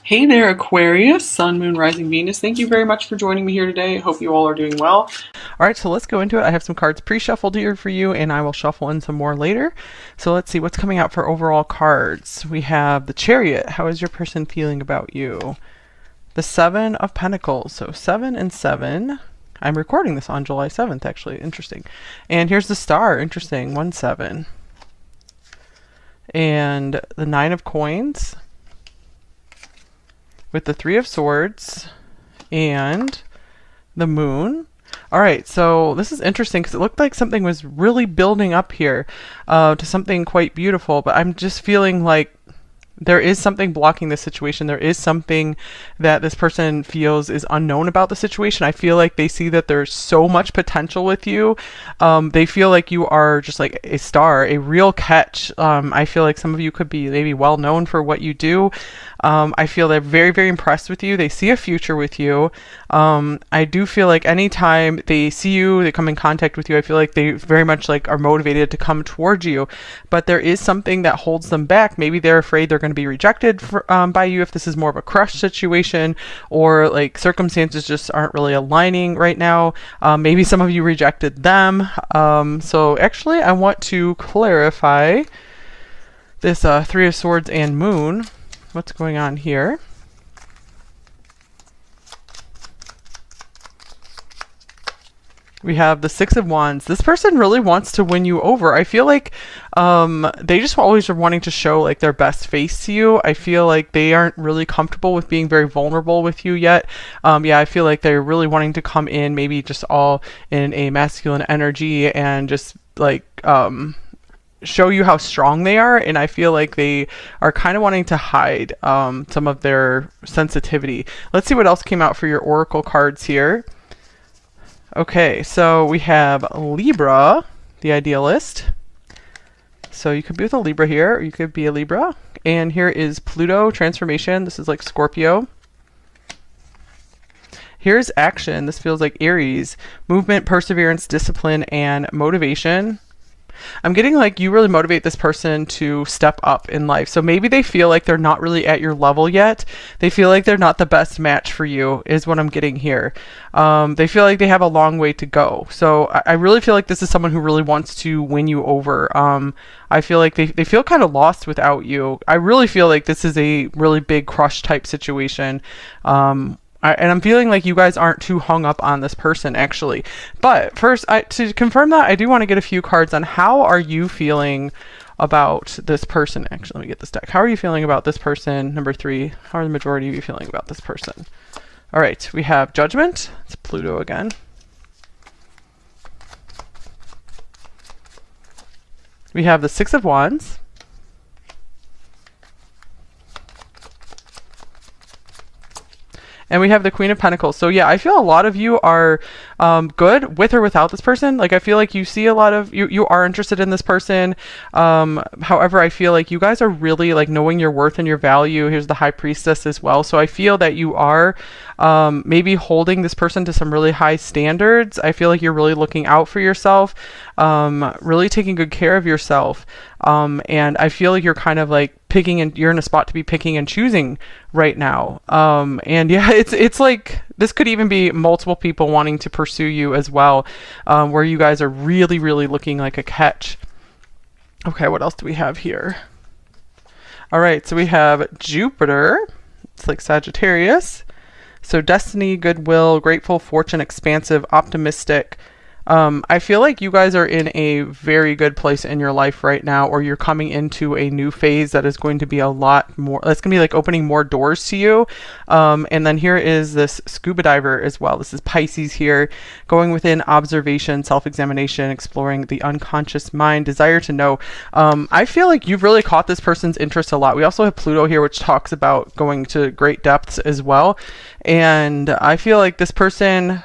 Hey there, Aquarius, Sun, Moon, Rising, Venus. Thank you very much for joining me here today. Hope you all are doing well. All right, so let's go into it. I have some cards pre-shuffled here for you, and I will shuffle in some more later. So let's see what's coming out for overall cards. We have the Chariot. How is your person feeling about you? The Seven of Pentacles. So 7 and 7. I'm recording this on July 7th, actually. Interesting. And here's the Star. Interesting. 1, 7. And the Nine of Coins, with the Three of Swords and the Moon. All right, so this is interesting because it looked like something was really building up here to something quite beautiful, but I'm just feeling like there is something blocking this situation. There is something that this person feels is unknown about the situation. I feel like they see that there's so much potential with you. They feel like you are just like a star, a real catch. I feel like some of you could be maybe well known for what you do. I feel they're very, very impressed with you. They see a future with you. I do feel like anytime they see you, they come in contact with you, I feel like they very much like are motivated to come towards you. But there is something that holds them back. Maybe they're afraid they're going to be rejected by you if this is more of a crush situation, or like circumstances just aren't really aligning right now. Maybe some of you rejected them. So actually, I want to clarify this Three of Swords and Moon. What's going on here? We have the Six of Wands. This person really wants to win you over. I feel like they just always are wanting to show like their best face to you. I feel like they aren't really comfortable with being very vulnerable with you yet. Yeah, I feel like they're really wanting to come in maybe just all in a masculine energy and just like show you how strong they are, and I feel like they are kind of wanting to hide some of their sensitivity. Let's see what else came out for your oracle cards here. Okay, so we have Libra, the idealist. So you could be with a Libra here, or you could be a Libra. And here is Pluto, transformation. This is like Scorpio. Here's action. This feels like Aries, movement, perseverance, discipline, and motivation. I'm getting like you really motivate this person to step up in life. So maybe they feel like they're not really at your level yet. They feel like they're not the best match for you is what I'm getting here. They feel like they have a long way to go. So I really feel like this is someone who really wants to win you over. I feel like they feel kind of lost without you. I really feel like this is a really big crush type situation. And I'm feeling like you guys aren't too hung up on this person, actually. But first, to confirm that, I do want to get a few cards on how are you feeling about this person. Actually, let me get this deck. How are you feeling about this person? Number 3. How are the majority of you feeling about this person? All right, we have Judgment. It's Pluto again. We have the Six of Wands. And we have the Queen of Pentacles. So yeah, I feel a lot of you are good with or without this person. Like I feel like you see a lot of you are interested in this person. However, I feel like you guys are really like knowing your worth and your value. Here's the High Priestess as well. So I feel that you are maybe holding this person to some really high standards. I feel like you're really looking out for yourself, really taking good care of yourself. And I feel like you're kind of like picking, and you're in a spot to be picking and choosing right now. And yeah, it's like this could even be multiple people wanting to pursue you as well, where you guys are really, really looking like a catch. Okay, what else do we have here? All right, so we have Jupiter. It's like Sagittarius. So destiny, goodwill, grateful, fortune, expansive, optimistic. I feel like you guys are in a very good place in your life right now, or you're coming into a new phase that is going to be a lot more, that's going to be like opening more doors to you. And then here is this scuba diver as well. This is Pisces here, going within, observation, self-examination, exploring the unconscious mind, desire to know. I feel like you've really caught this person's interest a lot. We also have Pluto here, which talks about going to great depths as well. And I feel like this person,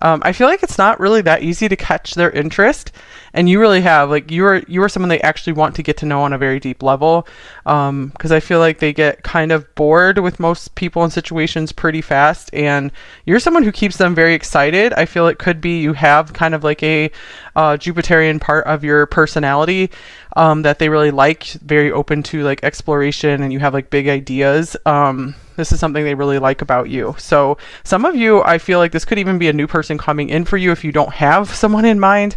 I feel like it's not really that easy to catch their interest, and you really have, like, you are someone they actually want to get to know on a very deep level, because I feel like they get kind of bored with most people in situations pretty fast, and you're someone who keeps them very excited. I feel it could be you have kind of like a Jupiterian part of your personality that they really like, very open to like exploration, and you have like big ideas. This is something they really like about you. So some of you, I feel like this could even be a new person coming in for you if you don't have someone in mind.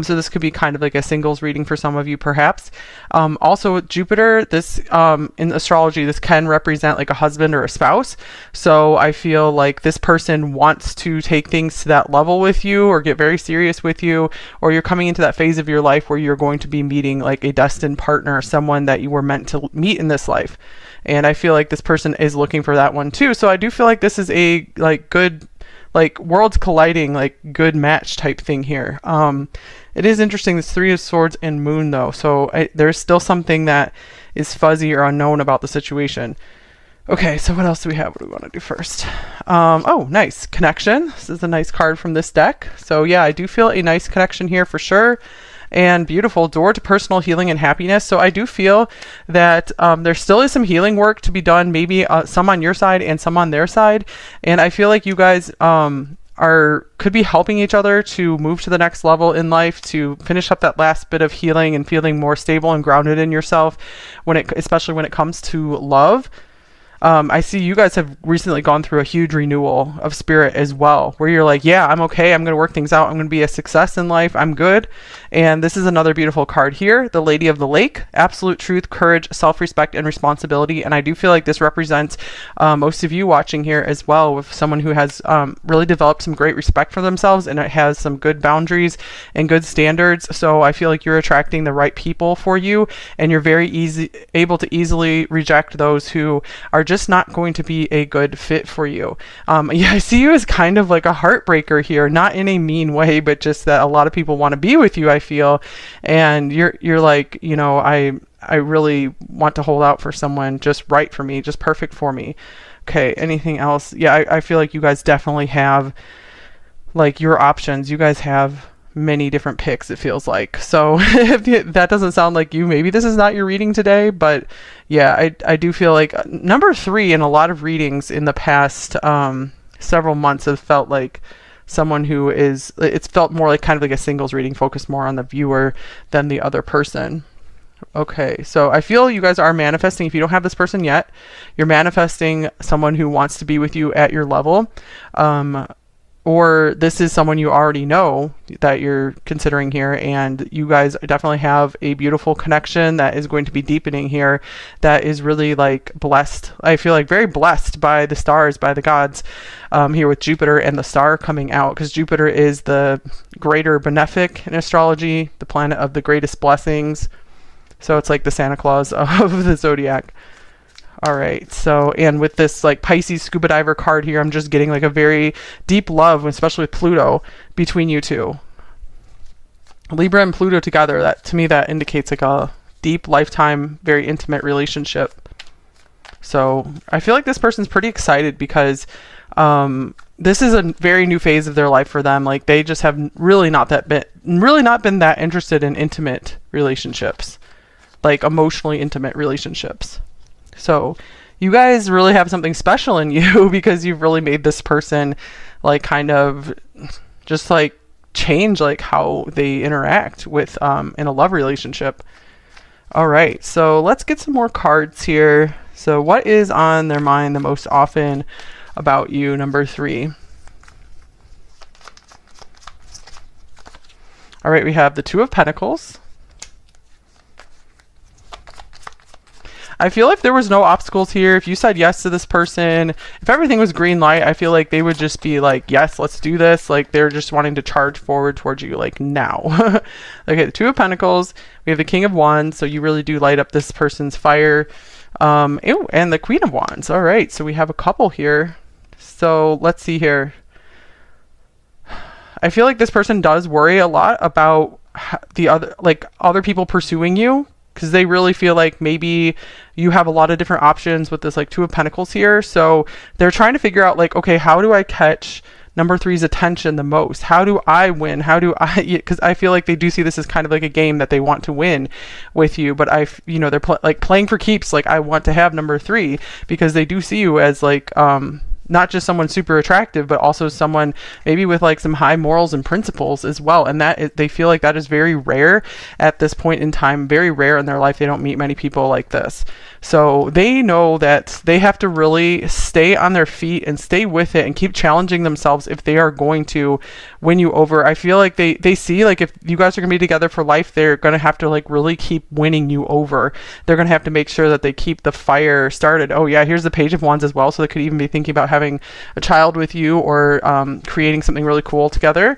So this could be kind of like a singles reading for some of you, perhaps. Also with Jupiter, this in astrology, this can represent like a husband or a spouse. So I feel like this person wants to take things to that level with you or get very serious with you, or you're coming into that phase of your life where you're going to be meeting like a destined partner, someone that you were meant to meet in this life. And I feel like this person is looking for that one too. So I do feel like this is a like good, like worlds colliding, like good match type thing here. It is interesting, this Three of Swords and Moon though. So there's still something that is fuzzy or unknown about the situation. Okay, so what else do we have? What do we want to do first? Oh, nice. Connection. This is a nice card from this deck. So yeah, I do feel a nice connection here for sure. And beautiful door to personal healing and happiness. So I do feel that there still is some healing work to be done, maybe some on your side and some on their side. And I feel like you guys could be helping each other to move to the next level in life, to finish up that last bit of healing and feeling more stable and grounded in yourself, especially when it comes to love. I see you guys have recently gone through a huge renewal of spirit as well, where you're like, yeah, I'm okay. I'm going to work things out. I'm going to be a success in life. I'm good. And this is another beautiful card here. The Lady of the Lake, absolute truth, courage, self-respect, and responsibility. And I do feel like this represents most of you watching here as well, with someone who has really developed some great respect for themselves, and it has some good boundaries and good standards. So I feel like you're attracting the right people for you, and you're very able to easily reject those who are just not going to be a good fit for you. Yeah, I see you as kind of like a heartbreaker here, not in a mean way, but just that a lot of people want to be with you, I feel, and you're like, you know, I really want to hold out for someone just right for me, just perfect for me. Okay, anything else? Yeah, I feel like you guys definitely have like your options. You guys have many different picks, it feels like. So if that doesn't sound like you, maybe this is not your reading today. But yeah, I do feel like number 3 in a lot of readings in the past several months have felt like someone who is, it's felt more like kind of like a singles reading, focused more on the viewer than the other person. Okay, so I feel you guys are manifesting. If you don't have this person yet, you're manifesting someone who wants to be with you at your level. Or this is someone you already know that you're considering here, and you guys definitely have a beautiful connection that is going to be deepening here, that is really like blessed. I feel like very blessed by the stars, by the gods, here with Jupiter and the star coming out, because Jupiter is the greater benefic in astrology, the planet of the greatest blessings. So it's like the Santa Claus of the zodiac. All right, so, and with this like Pisces scuba diver card here, I'm just getting like a very deep love, especially with Pluto, between you two. Libra and Pluto together, that to me, that indicates like a deep, lifetime, very intimate relationship. So I feel like this person's pretty excited because this is a very new phase of their life for them. Like they just have really not been that interested in intimate relationships, like emotionally intimate relationships. So you guys really have something special in you because you've really made this person like kind of just like change like how they interact with in a love relationship. All right, so let's get some more cards here. So what is on their mind the most often about you, number 3? All right, we have the Two of Pentacles. I feel if there was no obstacles here, if you said yes to this person, if everything was green light, I feel like they would just be like, yes, let's do this. Like they're just wanting to charge forward towards you like now. Okay, the Two of Pentacles. We have the King of Wands. So you really do light up this person's fire. Ew, and the Queen of Wands. All right, so we have a couple here. So let's see here. I feel like this person does worry a lot about the other people pursuing you, because they really feel like maybe you have a lot of different options with this like Two of Pentacles here. So they're trying to figure out like, okay, how do I catch number 3's attention the most? How do I win? How do I, because I feel like they do see this as kind of like a game that they want to win with you, but they're like playing for keeps. Like I want to have number 3 because they do see you as like, not just someone super attractive, but also someone maybe with like some high morals and principles as well. And they feel like that is very rare at this point in time, very rare in their life. They don't meet many people like this. So they know that they have to really stay on their feet and stay with it and keep challenging themselves if they are going to win you over. I feel like they see like if you guys are going to be together for life, they're going to have to like really keep winning you over. They're going to have to make sure that they keep the fire started. Oh yeah, here's the Page of Wands as well. So they could even be thinking about having a child with you or creating something really cool together.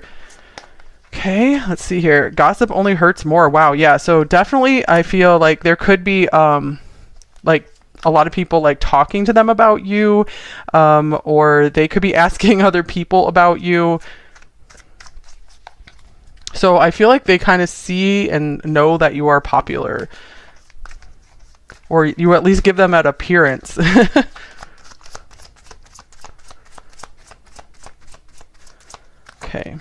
Okay, let's see here. Gossip only hurts more. Wow, yeah. So definitely I feel like there could be like a lot of people like talking to them about you, or they could be asking other people about you. So I feel like they kind of see and know that you are popular, or you at least give them that appearance. Okay.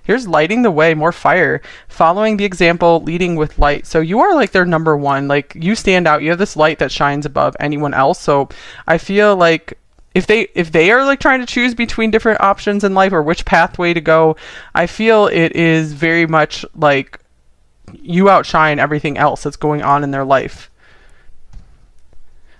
Here's lighting the way, more fire, following the example, leading with light. So you are like their number one, like you stand out. You have this light that shines above anyone else. So I feel like if they are like trying to choose between different options in life or which pathway to go, I feel it is very much like you outshine everything else that's going on in their life.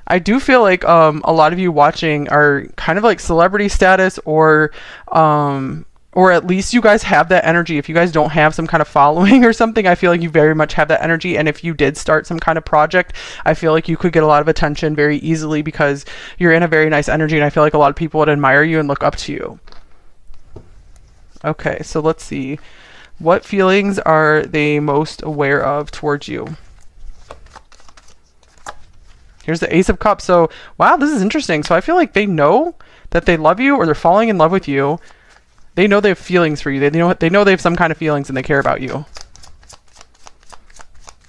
I do feel like a lot of you watching are kind of like celebrity status, or at least you guys have that energy. If you guys don't have some kind of following or something, I feel like you very much have that energy. And if you did start some kind of project, I feel like you could get a lot of attention very easily because you're in a very nice energy. And I feel like a lot of people would admire you and look up to you. Okay, so let's see. What feelings are they most aware of towards you? Here's the Ace of Cups. So, wow, this is interesting. So I feel like they know that they love you, or they're falling in love with you. They know they have feelings for you. They know they have some kind of feelings and they care about you.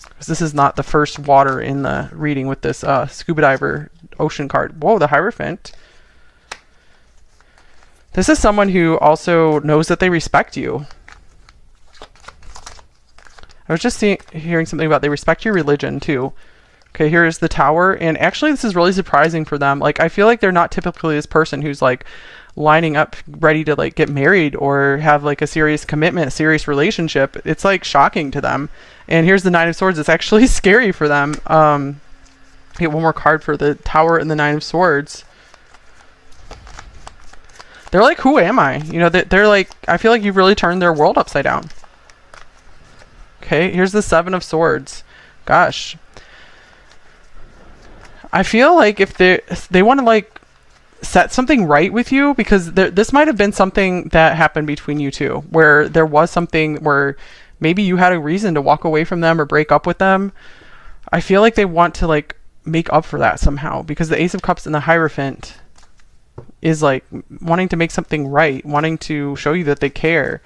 Because this is not the first water in the reading with this scuba diver ocean card. Whoa, the Hierophant. This is someone who also knows that they respect you. I was just hearing something about they respect your religion too. Okay, here is the Tower, and actually this is really surprising for them. Like, I feel like they're not typically this person who's like lining up ready to like get married or have like a serious commitment, a serious relationship. It's like shocking to them. And here's the Nine of Swords. It's actually scary for them. Get one more card for the Tower and the Nine of Swords. They're like, who am I? You know, they're like, I feel like you've really turned their world upside down. Okay, here's the Seven of Swords. Gosh. I feel like if they want to like set something right with you, because this might have been something that happened between you two, where there was something where maybe you had a reason to walk away from them or break up with them. I feel like they want to like make up for that somehow, because the Ace of Cups and the Hierophant is like wanting to make something right, wanting to show you that they care,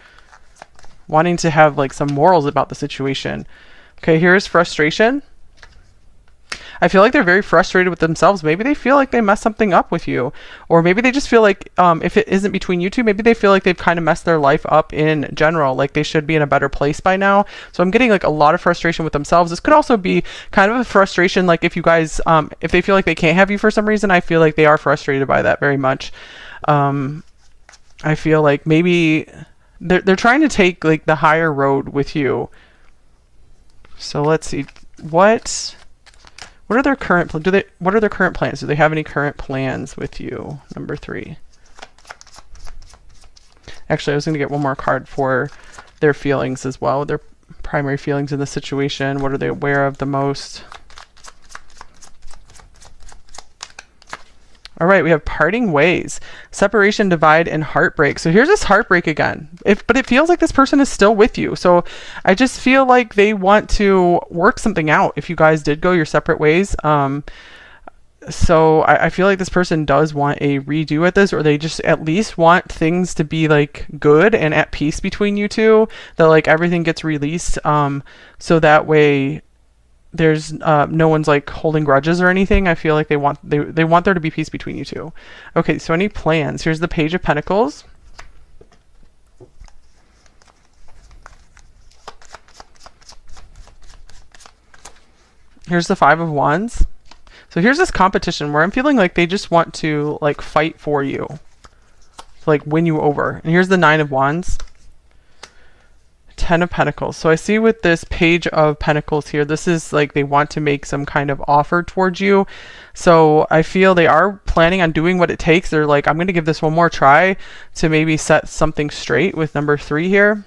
wanting to have like some morals about the situation. Okay, here's frustration. I feel like they're very frustrated with themselves. Maybe they feel like they messed something up with you, or maybe they just feel like if it isn't between you two, maybe they feel like they've kind of messed their life up in general, like they should be in a better place by now. So I'm getting like a lot of frustration with themselves. This could also be kind of a frustration, like if you guys if they feel like they can't have you for some reason. I feel like they are frustrated by that very much. I feel like maybe they're trying to take like the higher road with you. So let's see, what are their current what are their current plans? Do they have any current plans with you? Number 3. Actually, I was going to get one more card for their feelings as well. Their primary feelings in the situation. What are they aware of the most? All right, we have parting ways, separation, divide, and heartbreak. So here's this heartbreak again. But it feels like this person is still with you. So I just feel like they want to work something out if you guys did go your separate ways. So I feel like this person does want a redo at this, or they just at least want things to be like good and at peace between you two, that like everything gets released. So that way there's no one's like holding grudges or anything. I feel like they want there to be peace between you two. Okay, so any plans? Here's the Page of Pentacles. Here's the Five of Wands. So here's this competition where I'm feeling like they just want to like fight for you, to like win you over. And here's the 9 of Wands. 10 of Pentacles. So I see with this Page of Pentacles here, this is like they want to make some kind of offer towards you. So I feel they are planning on doing what it takes. They're like, I'm going to give this one more try to maybe set something straight with number 3 here.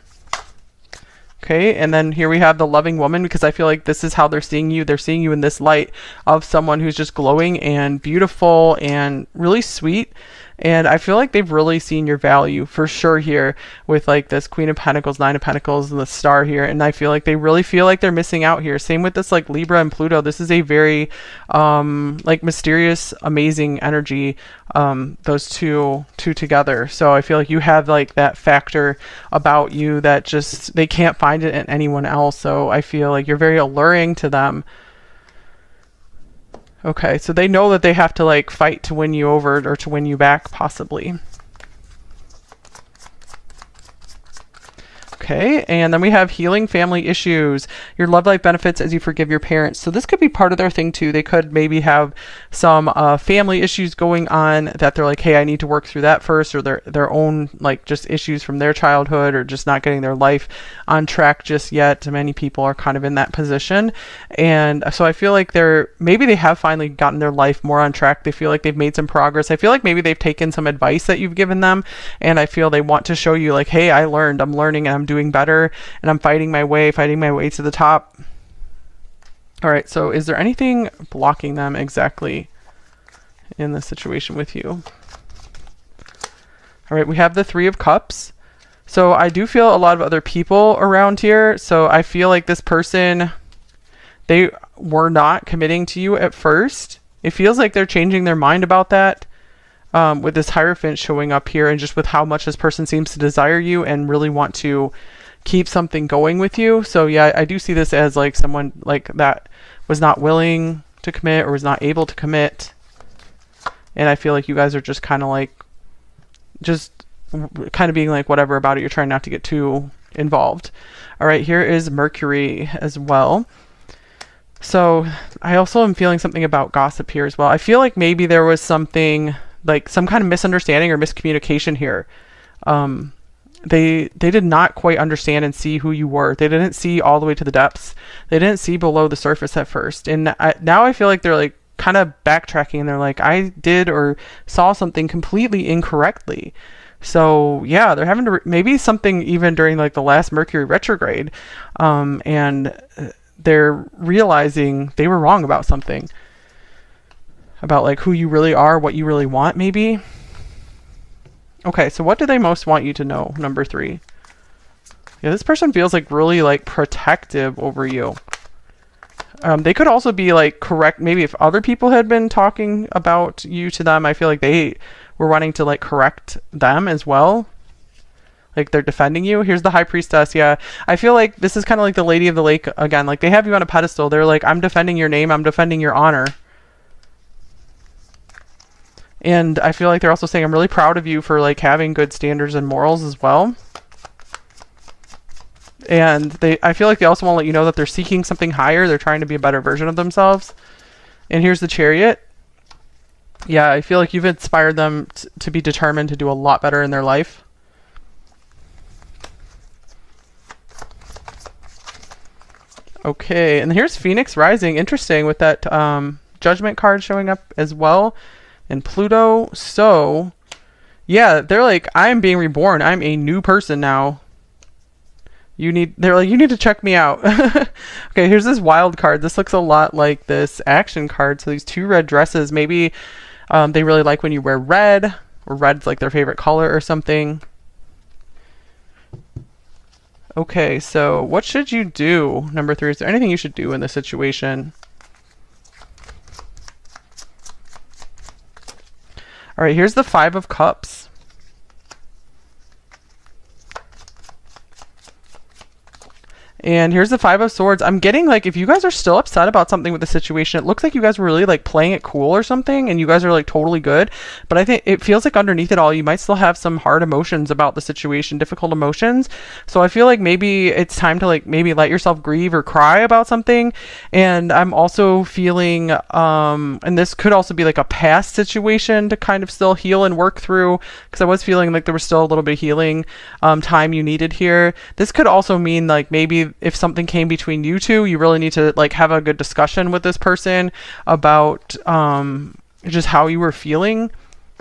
Okay, and then here we have the loving woman, because I feel like this is how they're seeing you. They're seeing you in this light of someone who's just glowing and beautiful and really sweet. And I feel like they've really seen your value for sure here with like this Queen of Pentacles, 9 of Pentacles, and the Star here. And I feel like they really feel like they're missing out here. Same with this like Libra and Pluto. This is a very like mysterious, amazing energy, those two together. So I feel like you have like that factor about you that just they can't find it in anyone else. So I feel like you're very alluring to them. Okay, so they know that they have to like fight to win you over or to win you back possibly. Okay, and then we have healing family issues. Your love life benefits as you forgive your parents. So this could be part of their thing too. They could maybe have some family issues going on that they're like, hey, I need to work through that first, or their own like just issues from their childhood, or just not getting their life on track just yet. Many people are kind of in that position. And so I feel like maybe they have finally gotten their life more on track. They feel like they've made some progress. I feel like maybe they've taken some advice that you've given them, and I feel they want to show you like, hey, I'm learning and I'm doing better, and I'm fighting my way to the top. All right, so is there anything blocking them exactly in this situation with you? All right, we have the 3 of Cups. So I do feel a lot of other people around here. So I feel like this person, they were not committing to you at first. It feels like they're changing their mind about that. With this Hierophant showing up here, and just with how much this person seems to desire you and really want to keep something going with you. So yeah, I do see this as like someone like that was not willing to commit or was not able to commit. And I feel like you guys are just kind of like, just kind of being like whatever about it. You're trying not to get too involved. All right, here is Mercury as well. So I also am feeling something about gossip here as well. I feel like maybe there was something like some kind of misunderstanding or miscommunication here. They did not quite understand and see who you were. They didn't see all the way to the depths. They didn't see below the surface at first. And now I feel like they're like kind of backtracking, and they're like, I did or saw something completely incorrectly. So yeah, they're having to maybe something even during like the last Mercury retrograde, and they're realizing they were wrong about something, about like who you really are, what you really want maybe. Okay, so what do they most want you to know? Number 3. Yeah, this person feels like really like protective over you. They could also be like correct. Maybe if other people had been talking about you to them, I feel like they were wanting to like correct them as well. Like they're defending you. Here's the High Priestess. Yeah, I feel like this is kind of like the Lady of the Lake again. Like they have you on a pedestal. They're like, I'm defending your name. I'm defending your honor. And I feel like they're also saying, I'm really proud of you for like having good standards and morals as well. And I feel like they also want to let you know that they're seeking something higher. They're trying to be a better version of themselves. And here's the Chariot. Yeah, I feel like you've inspired them to be determined to do a lot better in their life. Okay, and here's Phoenix Rising. Interesting with that Judgment card showing up as well. And Pluto. So yeah, they're like, I'm being reborn. I'm a new person now. They're like, you need to check me out. Okay, here's this Wild card. This looks a lot like this Action card. So these 2 red dresses, maybe they really like when you wear red, or red's like their favorite color or something. Okay, so what should you do? Number 3, is there anything you should do in this situation? All right, here's the 5 of Cups. And here's the Five of Swords. I'm getting like, if you guys are still upset about something with the situation, it looks like you guys were really like playing it cool or something, and you guys are like totally good. But I think it feels like underneath it all, you might still have some hard emotions about the situation, difficult emotions. So I feel like maybe it's time to like maybe let yourself grieve or cry about something. And I'm also feeling, and this could also be like a past situation to kind of still heal and work through, because I was feeling like there was still a little bit of healing time you needed here. This could also mean like maybe if something came between you two, you really need to like have a good discussion with this person about just how you were feeling,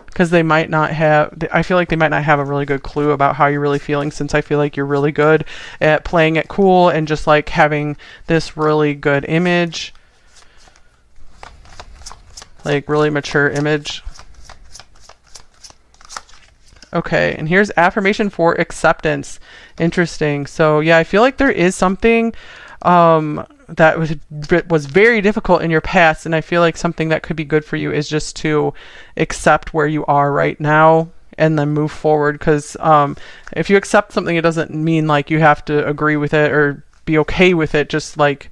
because they might not have, I feel like they might not have a really good clue about how you're really feeling, since I feel like you're really good at playing it cool and just like having this really good image, like really mature image. Okay, and here's affirmation for acceptance. Interesting. So yeah, I feel like there is something that was very difficult in your past, and I feel like something that could be good for you is just to accept where you are right now and then move forward. Because if you accept something, it doesn't mean like you have to agree with it or be okay with it. Just like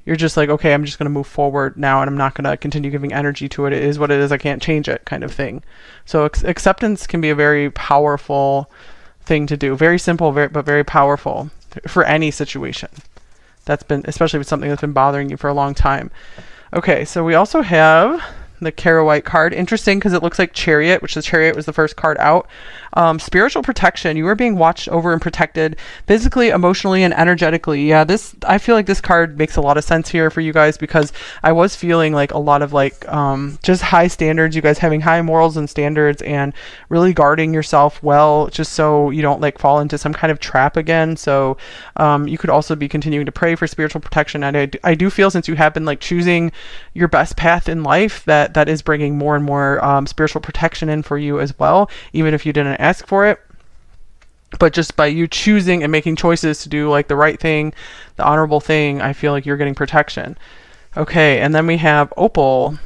you're just like, okay, I'm just going to move forward now, and I'm not going to continue giving energy to it. It is what it is. I can't change it, kind of thing. So acceptance can be a very powerful thing to do. Very simple, but very powerful for any situation. That's been, especially with something that's been bothering you for a long time. Okay, so we also have the Carol White card. Interesting, because it looks like Chariot, which the Chariot was the first card out. Spiritual protection. You are being watched over and protected physically, emotionally, and energetically. Yeah, I feel like this card makes a lot of sense here for you guys, because I was feeling like a lot of like just high standards, you guys having high morals and standards, and really guarding yourself well, just so you don't like fall into some kind of trap again. So you could also be continuing to pray for spiritual protection. And I do feel, since you have been like choosing your best path in life, that is bringing more and more spiritual protection in for you as well, even if you didn't ask for it. But just by you choosing and making choices to do like the right thing, the honorable thing, I feel like you're getting protection. Okay, and then we have Opal.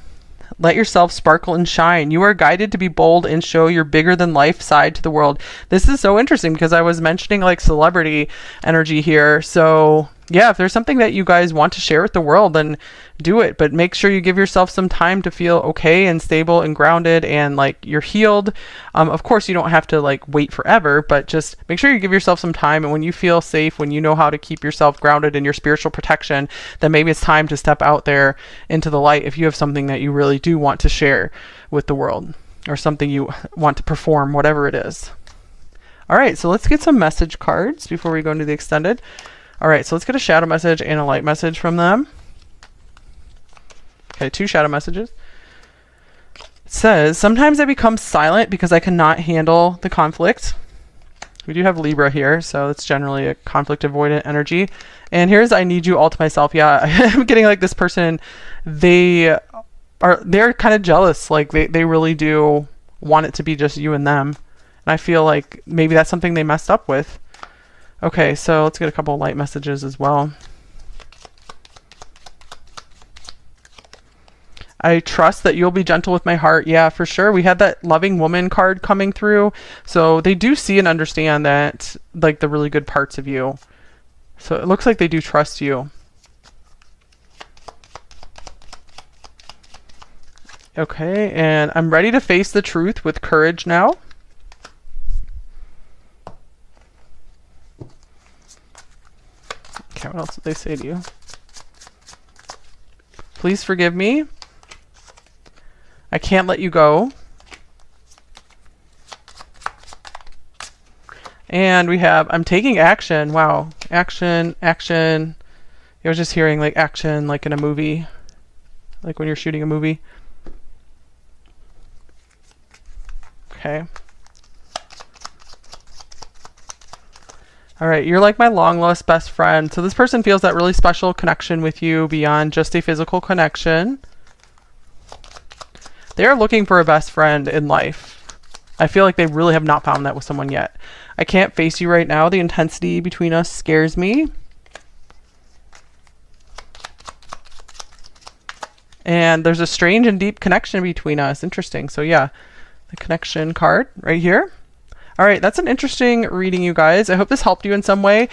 Let yourself sparkle and shine. You are guided to be bold and show your bigger than life side to the world. This is so interesting, because I was mentioning like celebrity energy here. So yeah, if there's something that you guys want to share with the world, then do it. But make sure you give yourself some time to feel okay and stable and grounded, and like you're healed. Of course, you don't have to like wait forever, but just make sure you give yourself some time. And when you feel safe, when you know how to keep yourself grounded in your spiritual protection, then maybe it's time to step out there into the light if you have something that you really do want to share with the world, or something you want to perform, whatever it is. All right, so let's get some message cards before we go into the extended. All right, so let's get a shadow message and a light message from them. Okay, 2 shadow messages. It says, sometimes I become silent because I cannot handle the conflict. We do have Libra here, so it's generally a conflict avoidant energy. And here's, I need you all to myself. Yeah, I'm getting like this person, they're kind of jealous. Like they really do want it to be just you and them. And I feel like maybe that's something they messed up with. Okay, so let's get a couple of light messages as well. I trust that you'll be gentle with my heart. Yeah, for sure. We had that loving woman card coming through. So they do see and understand that, like, the really good parts of you. So it looks like they do trust you. Okay, and I'm ready to face the truth with courage now. Okay, what else did they say to you? Please forgive me. I can't let you go. And we have, I'm taking action. Wow. Action, action. I was just hearing like action like in a movie. Like when you're shooting a movie. Okay. All right, you're like my long lost best friend. So this person feels that really special connection with you beyond just a physical connection. They're looking for a best friend in life. I feel like they really have not found that with someone yet. I can't face you right now. The intensity between us scares me. And there's a strange and deep connection between us. Interesting. So yeah, the connection card right here. All right, that's an interesting reading, you guys. I hope this helped you in some way.